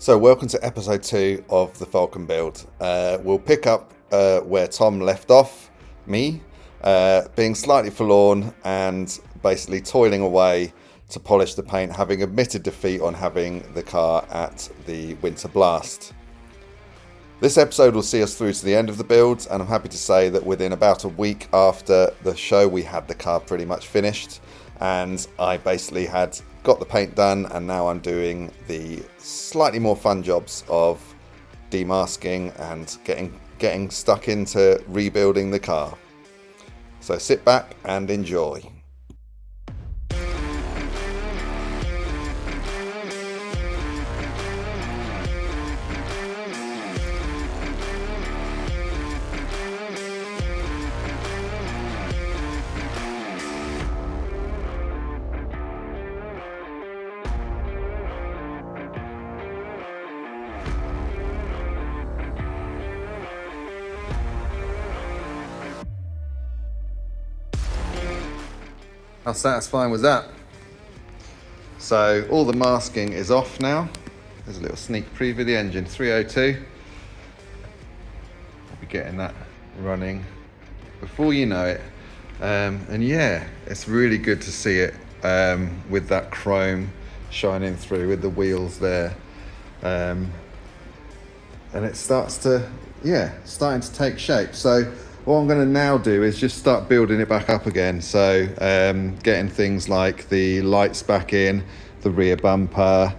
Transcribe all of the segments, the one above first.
So welcome to episode 2 of the Falcon build. We'll pick up where Tom left off, me, being slightly forlorn and basically toiling away to polish the paint, having admitted defeat on having the car at the Winter Blast. This episode will see us through to the end of the build, and I'm happy to say that within about a week after the show we had the car pretty much finished, and I basically had got the paint done, and now I'm doing the slightly more fun jobs of demasking and getting stuck into rebuilding the car. So sit back and enjoy. How satisfying was that? So all the masking is off now. There's a little sneak preview of the engine, 302. We'll be getting that running before you know it. And yeah, it's really good to see it with that chrome shining through with the wheels there. And it starting to take shape. So what I'm going to now do is just start building it back up again. So getting things like the lights back in, the rear bumper,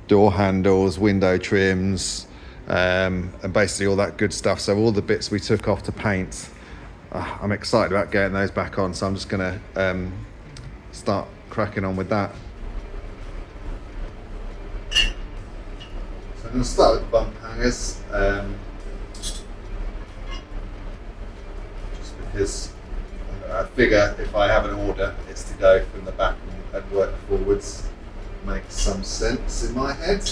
door handles, window trims, and basically all that good stuff. So all the bits we took off to paint, I'm excited about getting those back on. So I'm just going to start cracking on with that. So I'm going to start with the bumper hangers. Because I figure if I have an order, it's to go from the back and work forwards. Makes some sense in my head.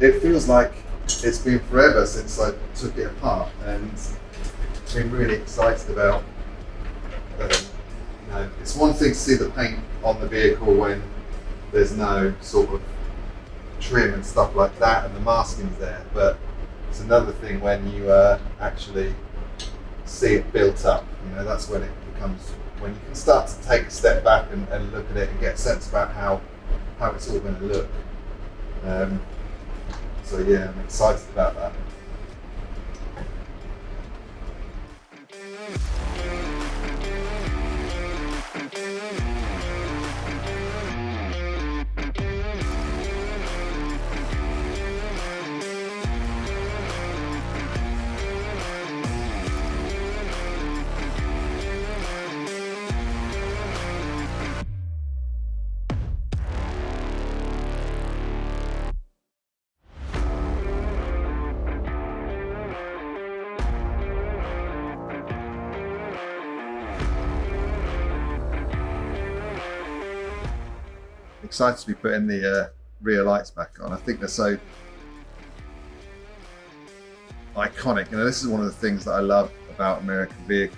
It feels like it's been forever since I took it apart, and I've been really excited about. It's one thing to see the paint on the vehicle when there's no sort of trim and stuff like that, and the masking's there, but it's another thing when you actually see it built up. That's when it becomes, when you can start to take a step back and look at it and get a sense about how it's all going to look. So yeah, I'm excited about that. Excited to be putting the rear lights back on. I think they're so iconic. This is one of the things that I love about American vehicles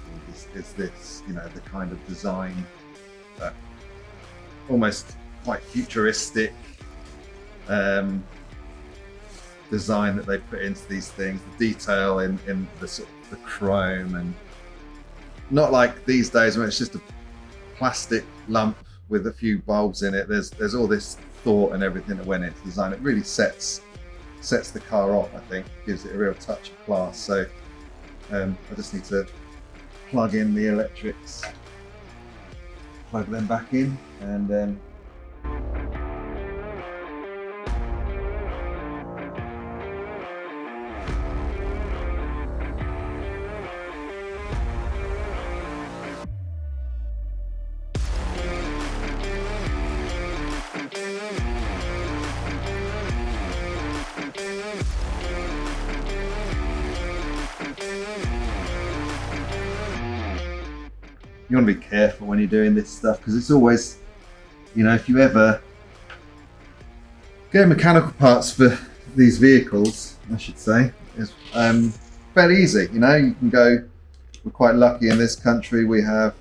is this, the kind of design, that almost quite futuristic design that they put into these things. The detail in the sort of the chrome, and not like these days when it's just a plastic lump with a few bulbs in it. There's all this thought and everything that went into design. It really sets the car off, I think, gives it a real touch of class. So I just need to plug in the electrics, plug them back in, and then you want to be careful when you're doing this stuff, because it's always, if you ever get mechanical parts for these vehicles, I should say, is fairly easy. You can go, we're quite lucky in this country, we have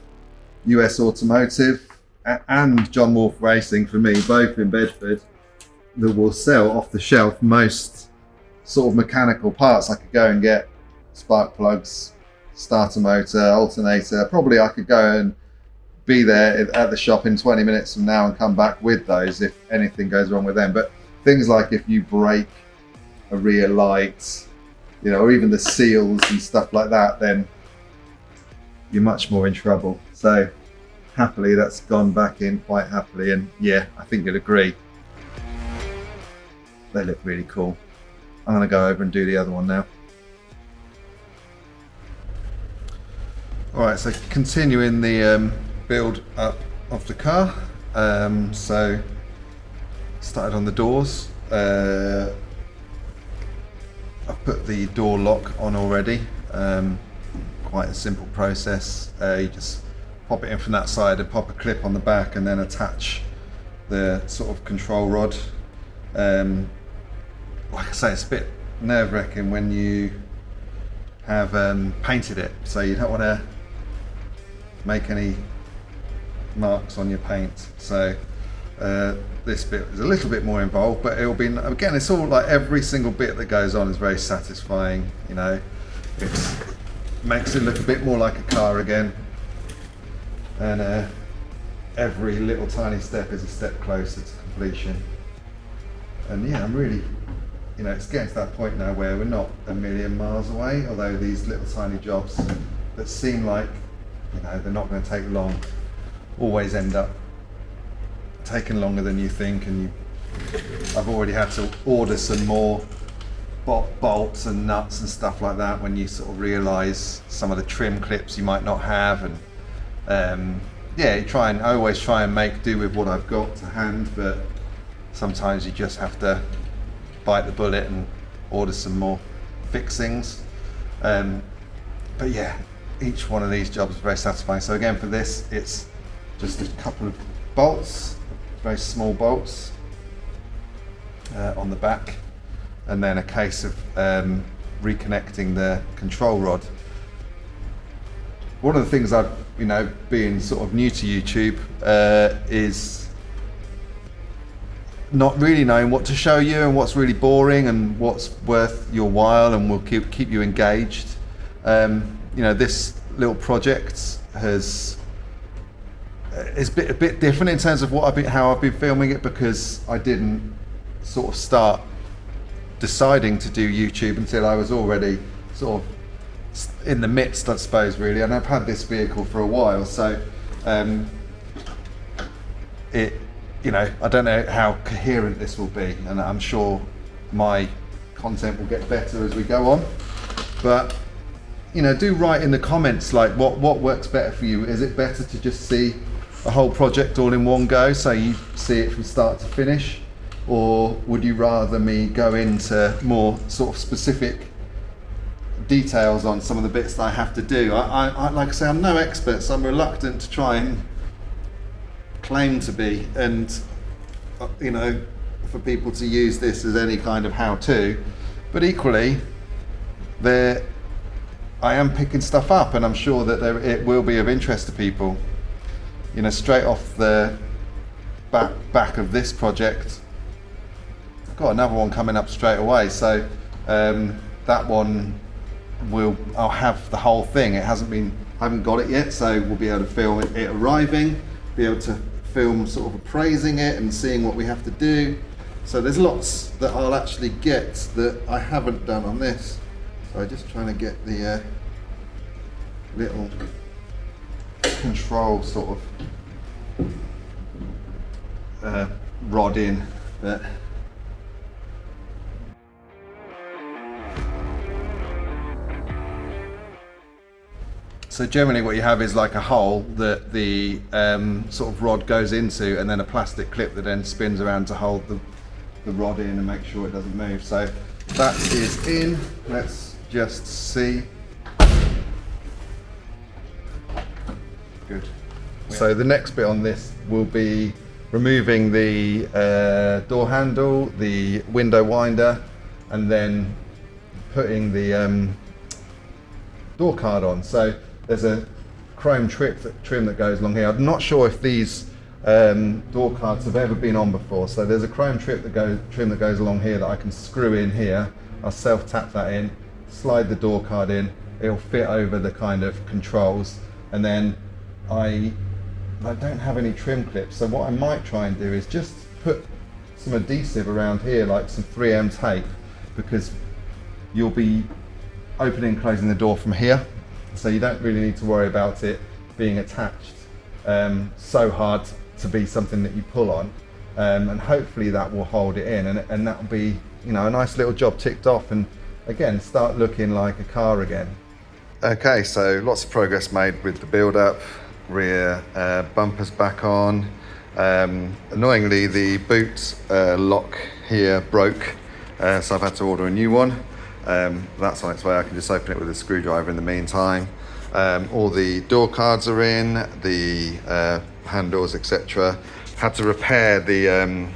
US Automotive and John Wolfe Racing for me, both in Bedford, that will sell off the shelf most sort of mechanical parts. I could go and get spark plugs, starter motor, alternator. Probably I could go and be there at the shop in 20 minutes from now and come back with those if anything goes wrong with them. But things like if you break a rear light, you know, or even the seals and stuff like that, then you're much more in trouble. So happily that's gone back in quite happily, and yeah, I think you'll agree. They look really cool. I'm gonna go over and do the other one now. All right, so continuing the build up of the car. So started on the doors. I've put the door lock on already. Quite a simple process. You just pop it in from that side and pop a clip on the back and then attach the sort of control rod. Like I say, it's a bit nerve-wracking when you have painted it, so you don't want to make any marks on your paint. So this bit is a little bit more involved, but it'll be, again, it's all like every single bit that goes on is very satisfying, you know. It makes it look a bit more like a car again, and every little tiny step is a step closer to completion. And yeah, I'm really, you know, it's getting to that point now where we're not a million miles away, although these little tiny jobs that seem like, you know, they're not going to take long, always end up taking longer than you think. And I've already had to order some more bolts and nuts and stuff like that when you sort of realise some of the trim clips you might not have. And yeah, I always try and make do with what I've got to hand, but sometimes you just have to bite the bullet and order some more fixings. But yeah, each one of these jobs is very satisfying. So again, for this, it's just a couple of bolts, very small bolts on the back, and then a case of reconnecting the control rod. One of the things I've, you know, being sort of new to YouTube, is not really knowing what to show you and what's really boring and what's worth your while and will keep you engaged. You know, this little project is a bit different in terms of how I've been filming it, because I didn't sort of start deciding to do YouTube until I was already sort of in the midst, I suppose, really. And I've had this vehicle for a while, so you know, I don't know how coherent this will be, and I'm sure my content will get better as we go on. But you know, do write in the comments like what works better for you. Is it better to just see a whole project all in one go, so you see it from start to finish, or would you rather me go into more sort of specific details on some of the bits that I have to do? I like I say, I'm no expert, so I'm reluctant to try and claim to be, and you know, for people to use this as any kind of how-to. But equally, I am picking stuff up, and I'm sure that it will be of interest to people. You know, straight off the back of this project, I've got another one coming up straight away. So that one I'll have the whole thing. I haven't got it yet, so we'll be able to film it arriving, be able to film sort of appraising it and seeing what we have to do. So there's lots that I'll actually get that I haven't done on this. So I'm just trying to get the little control sort of rod in. But so generally what you have is like a hole that the sort of rod goes into, and then a plastic clip that then spins around to hold the rod in and make sure it doesn't move. So that is in. Let's just see. Good. So the next bit on this will be removing the door handle, the window winder, and then putting the door card on. So there's a chrome trim that goes along here. I'm not sure if these door cards have ever been on before. So there's a chrome trim that goes along here that I can screw in here. I'll self-tap that in, slide the door card in, it'll fit over the kind of controls, and then I don't have any trim clips, so what I might try and do is just put some adhesive around here, like some 3M tape, because you'll be opening and closing the door from here, so you don't really need to worry about it being attached so hard to be something that you pull on, and hopefully that will hold it in, and that'll be, you know, a nice little job ticked off, and again start looking like a car again. Okay, so lots of progress made with the build up. Rear bumpers back on. Annoyingly, the boot lock here broke, so I've had to order a new one. That's on its way. I can just open it with a screwdriver in the meantime. All the door cards are in, the handles, etc. Had to repair the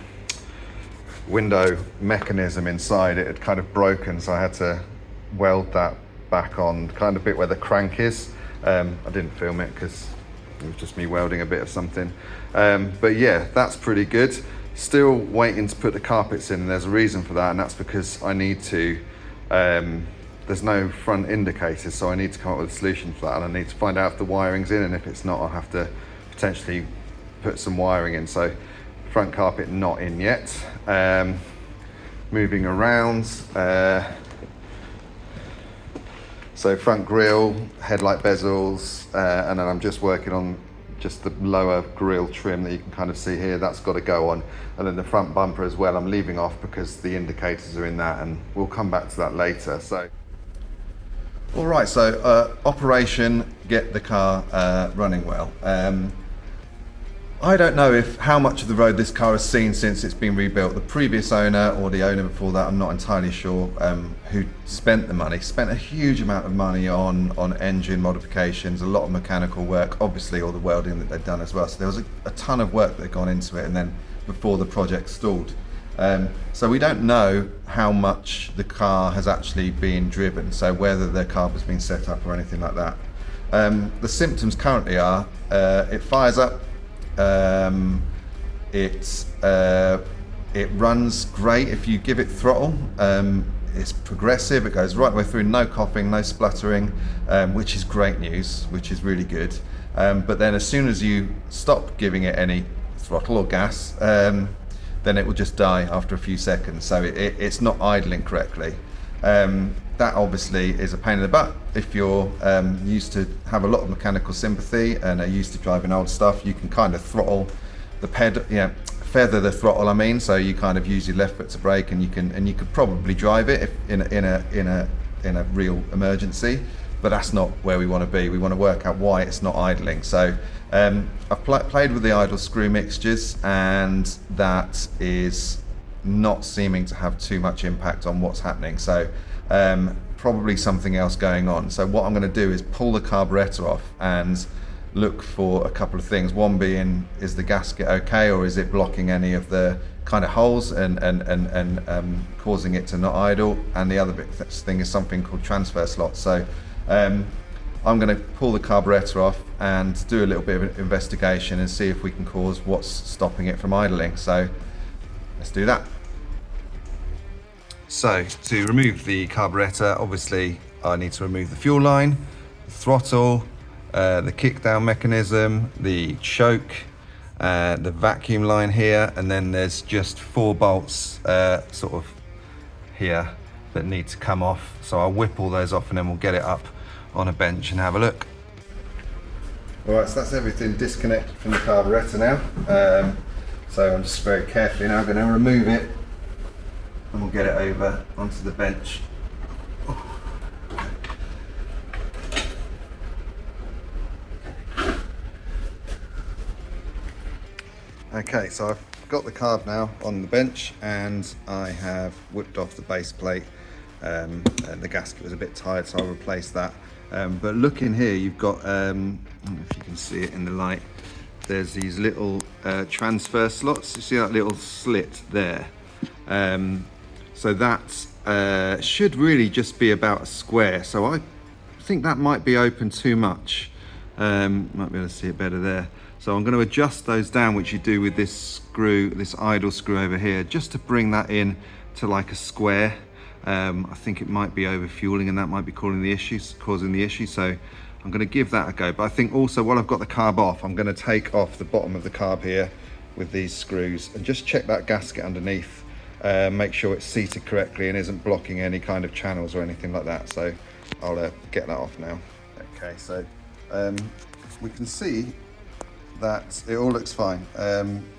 window mechanism inside. It had kind of broken, so I had to weld that back on, kind of bit where the crank is. I didn't film it because it was just me welding a bit of something. But yeah, that's pretty good. Still waiting to put the carpets in, and there's a reason for that, and that's because I need to, there's no front indicators, so I need to come up with a solution for that, and I need to find out if the wiring's in, and if it's not, I'll have to potentially put some wiring in. So front carpet not in yet. Moving around, so front grille, headlight bezels, and then I'm just working on just the lower grille trim that you can kind of see here. That's got to go on, and then the front bumper as well I'm leaving off because the indicators are in that, and we'll come back to that later. So all right, so operation get the car running well. I don't know how much of the road this car has seen since it's been rebuilt. The previous owner or the owner before that, I'm not entirely sure, who spent the money, spent a huge amount of money on engine modifications, a lot of mechanical work, obviously all the welding that they'd done as well. So there was a ton of work that had gone into it, and then before the project stalled. So we don't know how much the car has actually been driven, so whether the carb has been set up or anything like that. The symptoms currently are, it fires up, it runs great if you give it throttle. It's progressive, it goes right the way through, no coughing, no spluttering, which is great news, which is really good. But then as soon as you stop giving it any throttle or gas, then it will just die after a few seconds. So it's not idling correctly. That obviously is a pain in the butt. If you're used to have a lot of mechanical sympathy and are used to driving old stuff, you can kind of throttle the pedal, feather the throttle. I mean, so you kind of use your left foot to brake, and you could probably drive it if in a real emergency. But that's not where we want to be. We want to work out why it's not idling. So I've played with the idle screw mixtures, and that is not seeming to have too much impact on what's happening. So probably something else going on. So what I'm going to do is pull the carburetor off and look for a couple of things. One being, is the gasket okay, or is it blocking any of the kind of holes and causing it to not idle? And the other thing is something called transfer slots. So I'm going to pull the carburetor off and do a little bit of an investigation and see if we can cause what's stopping it from idling. So let's do that. So to remove the carburetor, obviously I need to remove the fuel line, the throttle, the kickdown mechanism, the choke, the vacuum line here, and then there's just 4 bolts sort of here that need to come off. So I'll whip all those off, and then we'll get it up on a bench and have a look. All right, so that's everything disconnected from the carburetor now. So I'm just very carefully now going to remove it, and we'll get it over onto the bench. Okay, so I've got the carb now on the bench, and I have whipped off the base plate. And the gasket was a bit tired, so I'll replace that. But look in here, you've got, I don't know if you can see it in the light, there's these little transfer slots. You see that little slit there? So that should really just be about a square. So I think that might be open too much. Might be able to see it better there. So I'm going to adjust those down, which you do with this screw, this idle screw over here, just to bring that in to like a square. I think it might be overfueling and that might be causing the issue. So I'm going to give that a go. But I think also while I've got the carb off, I'm going to take off the bottom of the carb here with these screws and just check that gasket underneath. Make sure it's seated correctly and isn't blocking any kind of channels or anything like that. So I'll get that off now. Okay, so we can see that it all looks fine.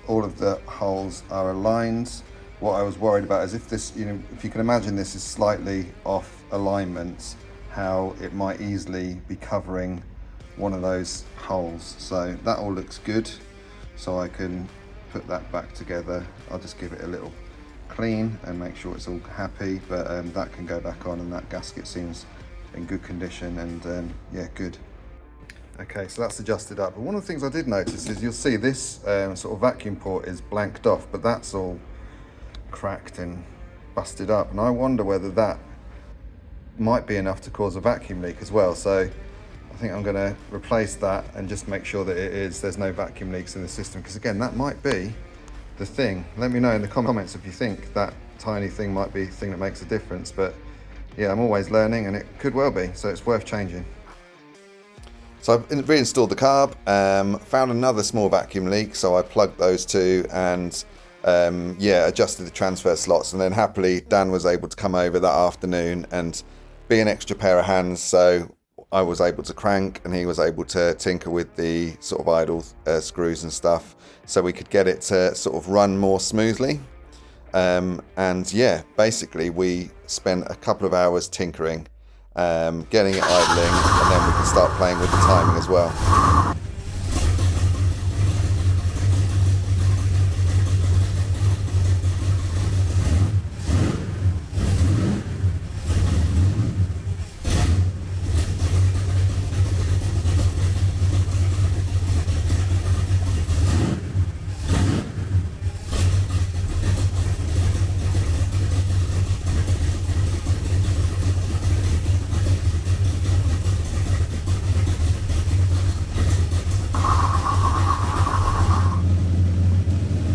All of the holes are aligned. What I was worried about is if this, if you can imagine this is slightly off alignment, how it might easily be covering one of those holes. So that all looks good. So I can put that back together. I'll just give it a little clean and make sure it's all happy, but that can go back on, and that gasket seems in good condition and yeah, good. Okay, so that's adjusted up. But one of the things I did notice is you'll see this sort of vacuum port is blanked off, but that's all cracked and busted up. And I wonder whether that might be enough to cause a vacuum leak as well. So I think I'm going to replace that and just make sure that there's no vacuum leaks in the system. Because again, that might be the thing. Let me know in the comments if you think that tiny thing might be the thing that makes a difference. But yeah, I'm always learning and it could well be. So it's worth changing. So I've reinstalled the carb, found another small vacuum leak, so I plugged those two and yeah, adjusted the transfer slots, and then happily Dan was able to come over that afternoon and be an extra pair of hands, so I was able to crank and he was able to tinker with the sort of idle screws and stuff, so we could get it to sort of run more smoothly. And yeah, basically we spent a couple of hours tinkering, getting it idling, and then we can start playing with the timing as well.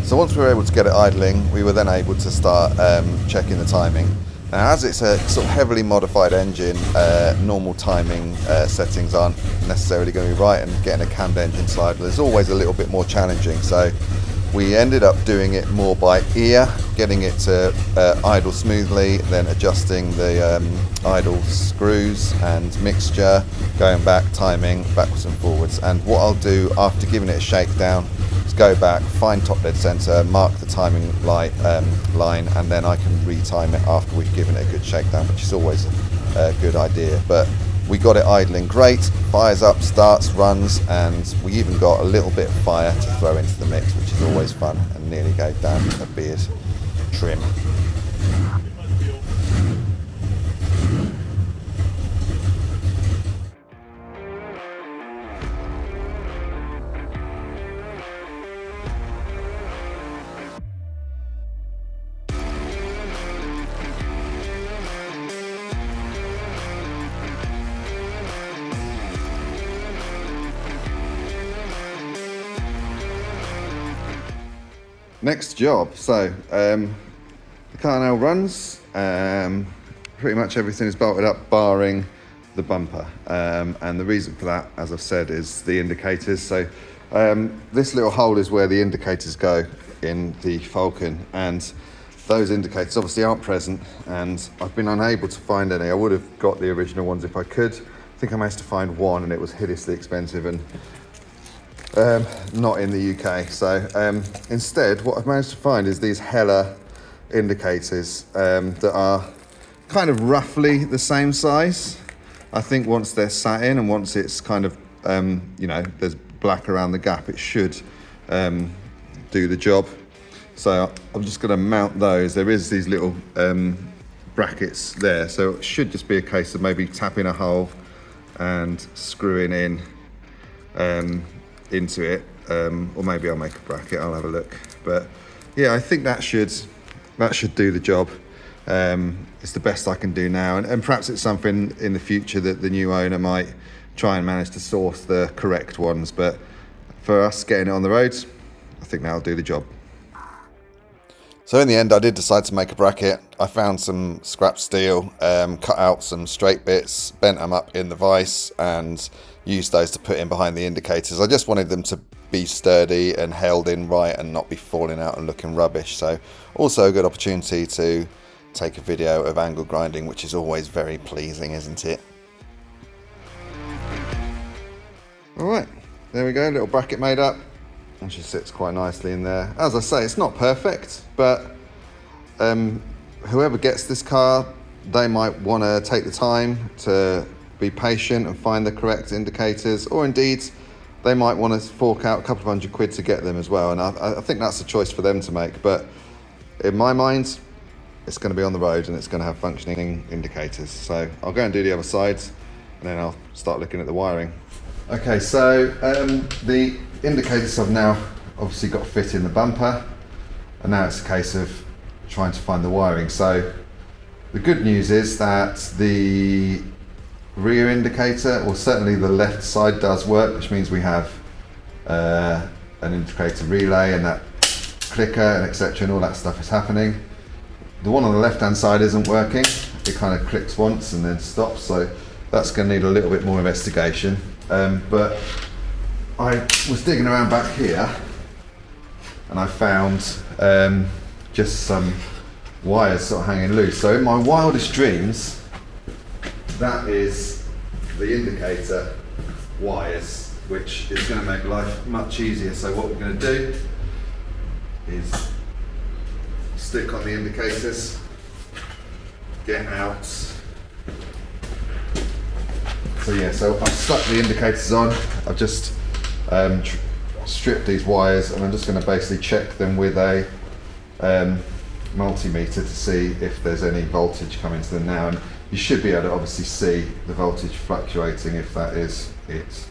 So once we were able to get it idling, we were then able to start checking the timing. Now, as it's a sort of heavily modified engine, normal timing settings aren't necessarily going to be right, and getting a cammed engine slider is always a little bit more challenging. So we ended up doing it more by ear, getting it to idle smoothly, then adjusting the idle screws and mixture, going back, timing backwards and forwards. And what I'll do after giving it a shakedown is go back, find top dead center, mark the timing line, and then I can retime it after we've given it a good shakedown, which is always a good idea. But we got it idling great, fires up, starts, runs, and we even got a little bit of fire to throw into the mix, which is always fun, and nearly gave Dan a beard trim. Next job, so the car now runs, pretty much everything is bolted up barring the bumper, and the reason for that, as I've said, is the indicators. So this little hole is where the indicators go in the Falcon, and those indicators obviously aren't present, and I've been unable to find any. I would have got the original ones if I could. I think I managed to find one, and it was hideously expensive and not in the UK. So instead, what I've managed to find is these Hella indicators that are kind of roughly the same size. I think once they're sat in and once it's kind of, there's black around the gap, it should do the job. So I'm just going to mount those. There is these little brackets there, so it should just be a case of maybe tapping a hole and screwing in into it, or maybe I'll make a bracket. I'll have a look, but yeah, I think that should do the job. It's the best I can do now, and perhaps it's something in the future that the new owner might try and manage to source the correct ones, but for us getting it on the road, I think that'll do the job. So in the end, I did decide to make a bracket. I found some scrap steel, cut out some straight bits, bent them up in the vise and used those to put in behind the indicators. I just wanted them to be sturdy and held in right and not be falling out and looking rubbish. So also a good opportunity to take a video of angle grinding, which is always very pleasing, isn't it? Alright, there we go, little bracket made up. And she sits quite nicely in there. As I say, it's not perfect, but whoever gets this car, they might want to take the time to be patient and find the correct indicators, or indeed they might want to fork out a couple of £100 to get them as well. And I think that's a choice for them to make, but in my mind, it's going to be on the road and it's going to have functioning indicators. So I'll go and do the other sides and then I'll start looking at the wiring. Okay, so the indicators have now obviously got fit in the bumper, and now it's a case of trying to find the wiring. So the good news is that the rear indicator, or certainly the left side, does work, which means we have an indicator relay and that clicker and etc. and all that stuff is happening. The one on the left hand side isn't working. It kind of clicks once and then stops, so that's going to need a little bit more investigation. But I was digging around back here and I found just some wires sort of hanging loose. So in my wildest dreams, that is the indicator wires, which is going to make life much easier. So what we're going to do is stick on the indicators, get out. So yeah, so I've stuck the indicators on. I've just stripped these wires and I'm just going to basically check them with a multimeter to see if there's any voltage coming to them now. And you should be able to obviously see the voltage fluctuating if that is it.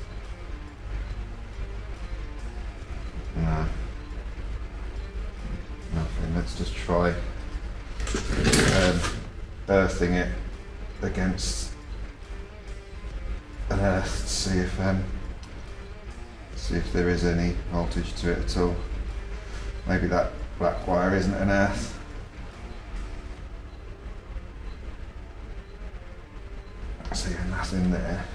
No. Nothing. Let's just try earthing it against an earth to see if there is any voltage to it at all. Maybe that black wire isn't an earth. So yeah, nothing there.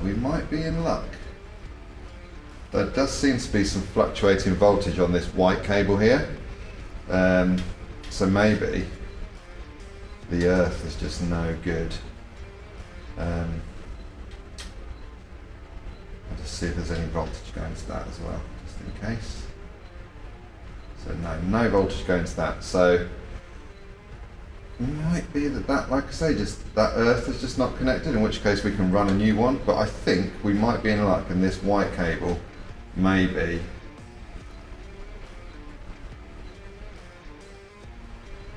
We might be in luck. There does seem to be some fluctuating voltage on this white cable here. So maybe the earth is just no good. I'll just see if there's any voltage going to that as well, just in case. So no voltage going to that. So it might be that, like I say, just that earth is just not connected, in which case we can run a new one. But I think we might be in luck and this white cable maybe.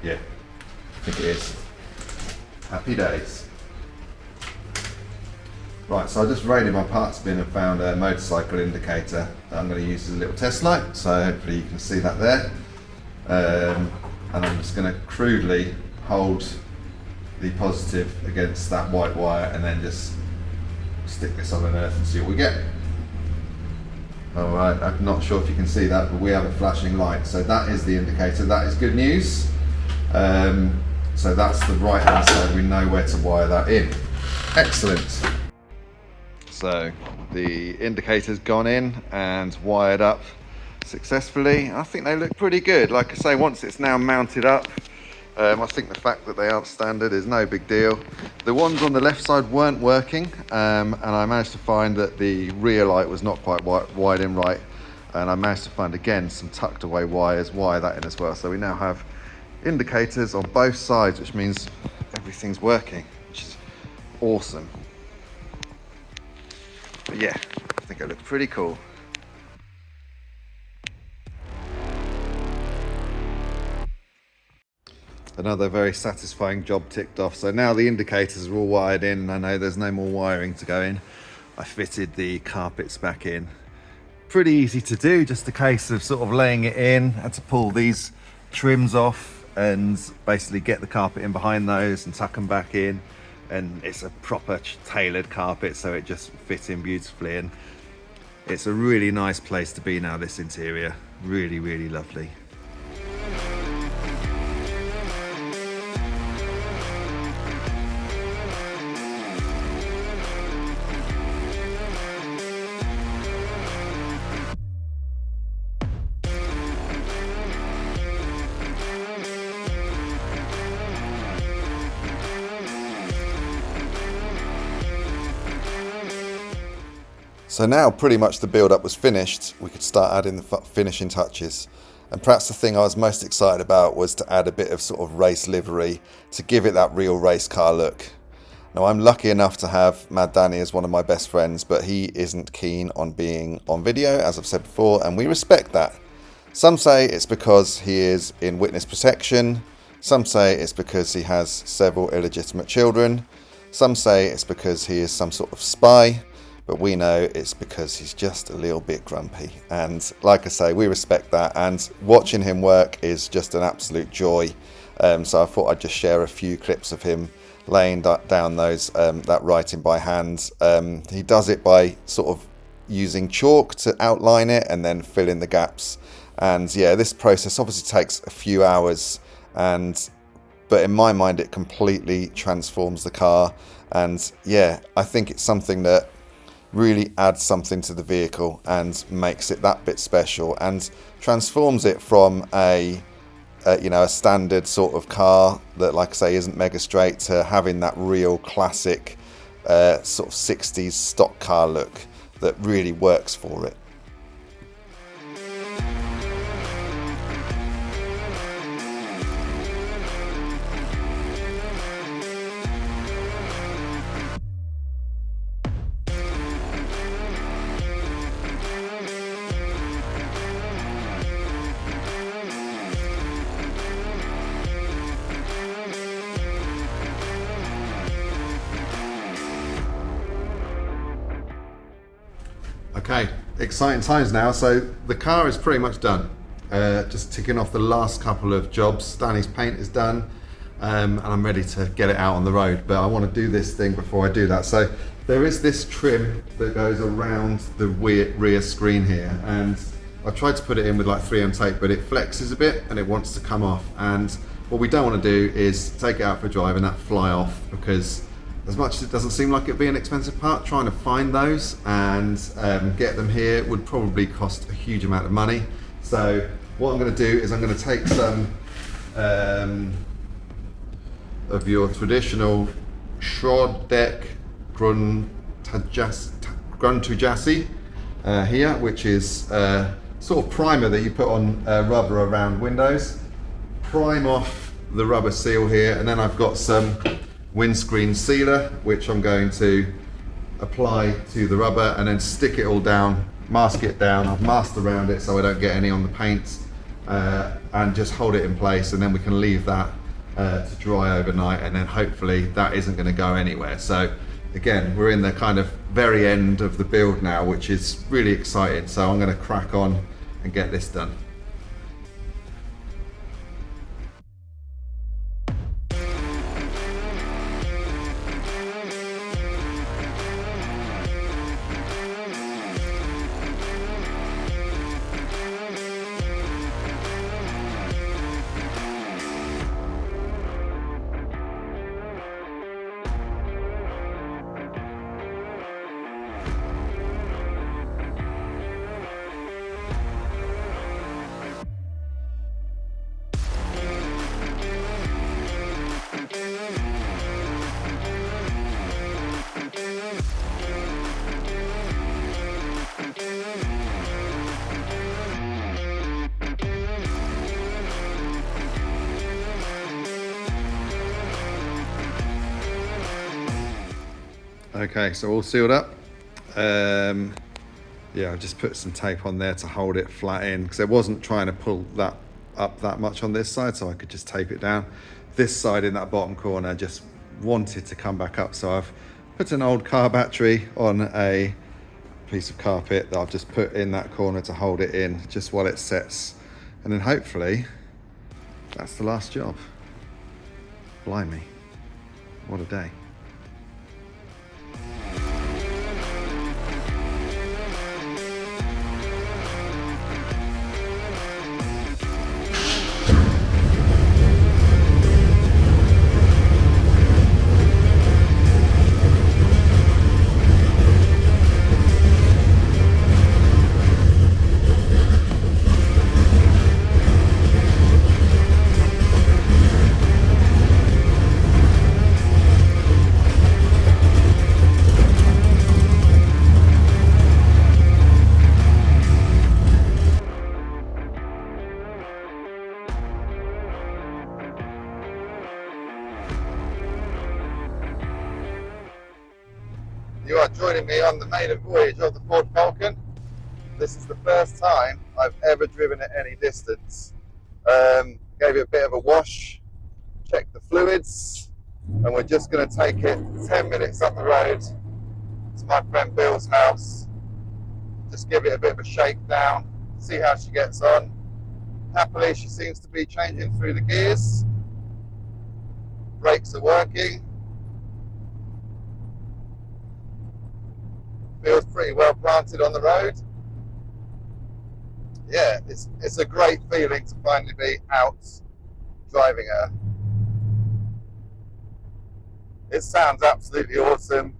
Yeah, I think it is. Happy days. Right, so I just raided my parts bin and found a motorcycle indicator that I'm going to use as a little test light, so hopefully you can see that there. And I'm just going to crudely hold the positive against that white wire and then just stick this on an earth and see what we get. Alright, I'm not sure if you can see that, but we have a flashing light, so that is the indicator. That is good news. So that's the right hand side, we know where to wire that in. Excellent. So the indicator's gone in and wired up successfully. I think they look pretty good. Like I say, once it's now mounted up, I think the fact that they aren't standard is no big deal. The ones on the left side weren't working, and I managed to find that the rear light was not quite wired in right, and I managed to find again some tucked away wires, wire that in as well. So we now have indicators on both sides, which means everything's working, which is awesome. But yeah, I think it looks pretty cool. Another very satisfying job ticked off. So now the indicators are all wired in and I know there's no more wiring to go in. I fitted the carpets back in pretty easy to do, just a case of sort of laying it in. Had to pull these trims off and basically get the carpet in behind those and tuck them back in, and it's a proper tailored carpet, so it just fits in beautifully. And it's a really nice place to be now, this interior. Really lovely. So now pretty much the build up was finished, we could start adding the finishing touches. And perhaps the thing I was most excited about was to add a bit of sort of race livery to give it that real race car look. Now I'm lucky enough to have Mad Danny as one of my best friends, but he isn't keen on being on video, as I've said before, and we respect that. Some say it's because he is in witness protection, some say it's because he has several illegitimate children, some say it's because he is some sort of spy. But we know it's because he's just a little bit grumpy. And like I say, we respect that. And watching him work is just an absolute joy. So I thought I'd just share a few clips of him laying down that writing by hand. He does it by sort of using chalk to outline it and then fill in the gaps. And yeah, this process obviously takes a few hours. But in my mind, it completely transforms the car. And yeah, I think it's something that really adds something to the vehicle and makes it that bit special and transforms it from a standard sort of car that, like I say, isn't mega straight, to having that real classic sort of 60s stock car look that really works for it. Okay, exciting times now. So the car is pretty much done. Just ticking off the last couple of jobs. Danny's paint is done, and I'm ready to get it out on the road. But I want to do this thing before I do that. So there is this trim that goes around the rear screen here, and I've tried to put it in with like 3M tape, but it flexes a bit and it wants to come off. And what we don't want to do is take it out for a drive and that fly off, because as much as it doesn't seem like it'd be an expensive part, trying to find those and get them here would probably cost a huge amount of money. So what I'm going to do is I'm going to take some of your traditional Schrodeck Gruntujasi here, which is sort of primer that you put on rubber around windows. Prime off the rubber seal here, and then I've got some windscreen sealer, which I'm going to apply to the rubber and then stick it all down, mask it down. I've masked around it so I don't get any on the paint, and just hold it in place, and then we can leave that to dry overnight, and then hopefully that isn't going to go anywhere. So again, we're in the kind of very end of the build now, which is really exciting. So I'm going to crack on and get this done. Okay, so all sealed up. Yeah, I just put some tape on there to hold it flat in, because I wasn't trying to pull that up that much on this side, so I could just tape it down. This side in that bottom corner just wanted to come back up, so I've put an old car battery on a piece of carpet that I've just put in that corner to hold it in just while it sets, and then hopefully that's the last job. Blimey, what a day. You are joining me on the maiden voyage of the Ford Falcon. This is the first time I've ever driven at any distance. Gave it a bit of a wash, checked the fluids, and we're just going to take it 10 minutes up the road to my friend Bill's house. Just give it a bit of a shakedown, see how she gets on. Happily, she seems to be changing through the gears. Brakes are working. Feels pretty well planted on the road. Yeah, it's a great feeling to finally be out driving her. It sounds absolutely awesome.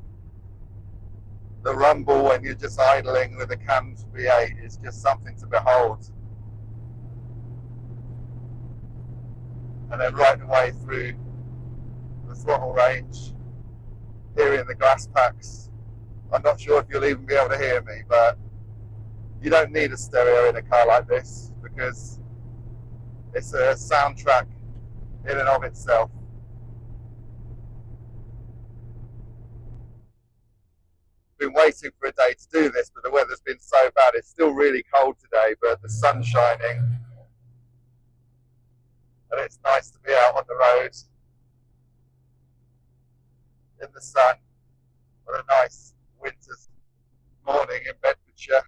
The rumble when you're just idling with a canned V8 is just something to behold. And then right the way through the throttle range, hearing the glass packs. I'm not sure if you'll even be able to hear me, but you don't need a stereo in a car like this because it's a soundtrack in and of itself. Been waiting for a day to do this, but the weather's been so bad. It's still really cold today, but the sun's shining and it's nice to be out on the road in the sun on a nice winter's morning in Bedfordshire.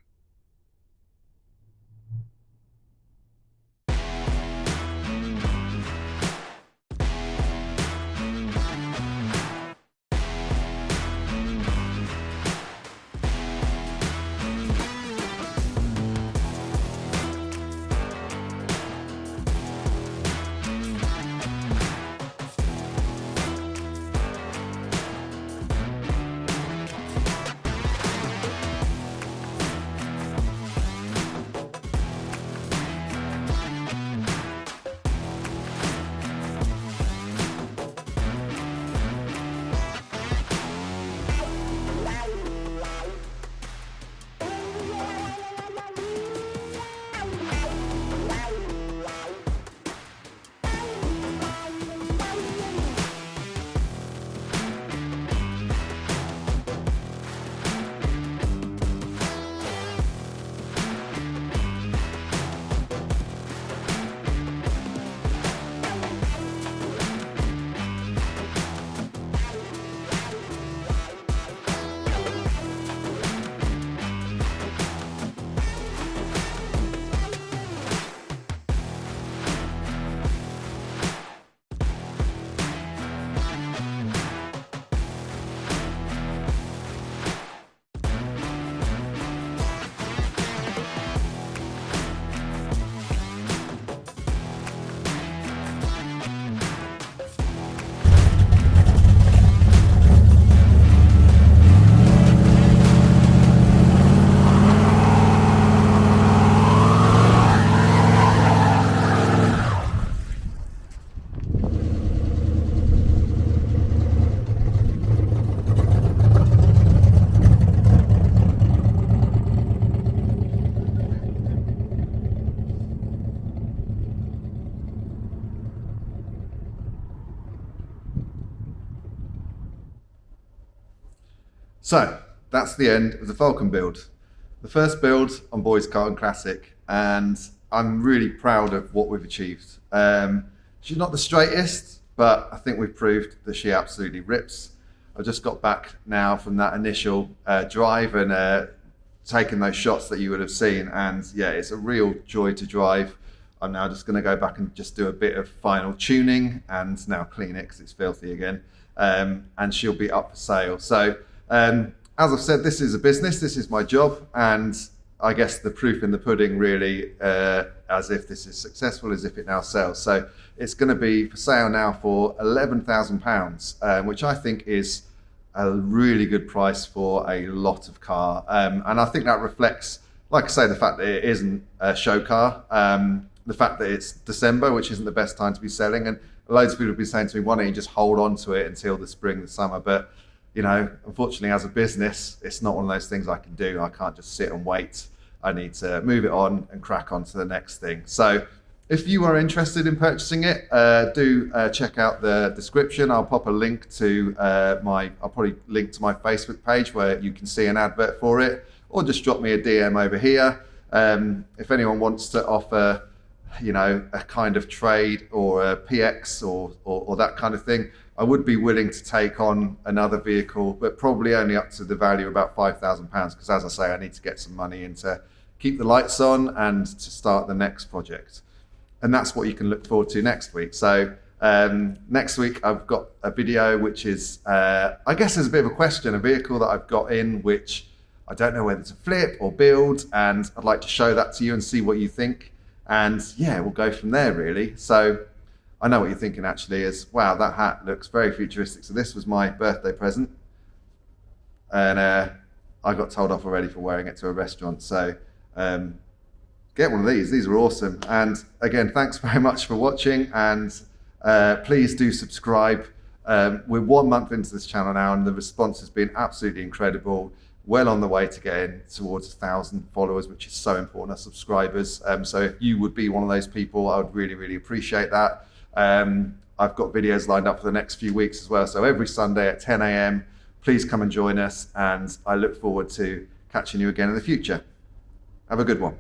So that's the end of the Falcon build. The first build on Boyds Cult and Classic, and I'm really proud of what we've achieved. She's not the straightest, but I think we've proved that she absolutely rips. I just got back now from that initial drive and taking those shots that you would have seen. And yeah, it's a real joy to drive. I'm now just going to go back and just do a bit of final tuning and now clean it because it's filthy again. And she'll be up for sale. So as I've said, this is a business, this is my job, and I guess the proof in the pudding really, as if this is successful, as if it now sells. So it's going to be for sale now for £11,000, which I think is a really good price for a lot of car. And I think that reflects, like I say, the fact that it isn't a show car, the fact that it's December, which isn't the best time to be selling. And loads of people have been saying to me, why don't you just hold on to it until the spring, the summer? But, you know, unfortunately, as a business, it's not one of those things I can do. I can't just sit and wait. I need to move it on and crack on to the next thing. So if you are interested in purchasing it, do check out the description. I'll pop a link to I'll probably link to my Facebook page where you can see an advert for it, or just drop me a DM over here. If anyone wants to offer, you know, a kind of trade or a PX or that kind of thing, I would be willing to take on another vehicle, but probably only up to the value of about £5,000, because as I say, I need to get some money in to keep the lights on and to start the next project. And that's what you can look forward to next week. So next week I've got a video which is, I guess there's a bit of a question, a vehicle that I've got in which I don't know whether to flip or build, and I'd like to show that to you and see what you think. And yeah, we'll go from there really. So I know what you're thinking actually is, wow, that hat looks very futuristic. So this was my birthday present, and I got told off already for wearing it to a restaurant. So get one of these are awesome. And again, thanks very much for watching, and please do subscribe. We're 1 month into this channel now, and the response has been absolutely incredible. Well on the way to getting towards 1,000 followers, which is so important as subscribers. So if you would be one of those people, I would really, really appreciate that. I've got videos lined up for the next few weeks as well. So every Sunday at 10 a.m, please come and join us. And I look forward to catching you again in the future. Have a good one.